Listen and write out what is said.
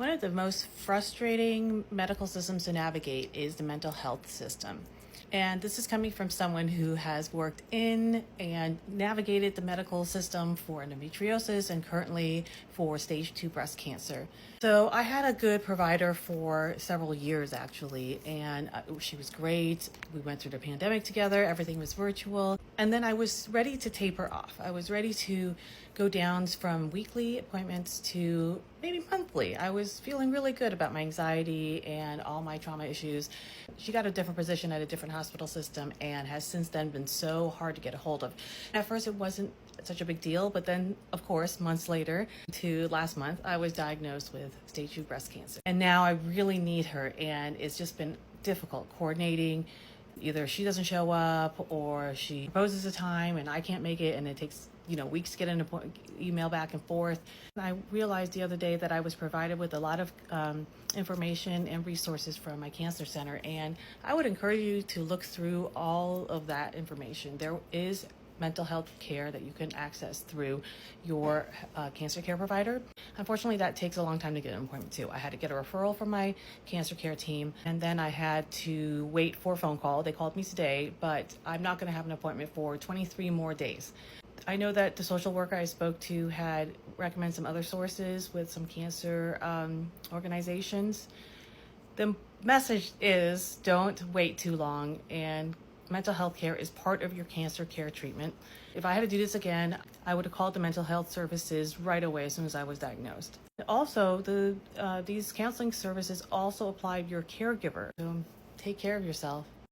One of the most frustrating medical systems to navigate is the mental health system. And this is coming from someone who has worked in and navigated the medical system for endometriosis and currently for stage 2 breast cancer. So I had a good provider for several years actually, and she was great. We went through the pandemic together, everything was virtual. And then I was ready to taper off. I was ready to go down from weekly appointments to maybe monthly. I was feeling really good about my anxiety and all my trauma issues. She got a different position at a different hospital system and has since then been so hard to get a hold of. At first it wasn't such a big deal, but then of course months later to last month I was diagnosed with stage 2 breast cancer. And now I really need her, and it's just been difficult coordinating. Either she doesn't show up or she proposes a time and I can't make it, and it takes weeks to get an email back and forth. And I realized the other day that I was provided with a lot of information and resources from my cancer center, and I would encourage you to look through all of that information. There is mental health care that you can access through your cancer care provider. Unfortunately, that takes a long time to get an appointment too. I had to get a referral from my cancer care team, and then I had to wait for a phone call. They called me today, but I'm not going to have an appointment for 23 more days. I know that the social worker I spoke to had recommended some other sources with some cancer organizations. The message is don't wait too long, and mental health care is part of your cancer care treatment. If I had to do this again, I would have called the mental health services right away as soon as I was diagnosed. Also, these counseling services also apply to your caregiver. So take care of yourself.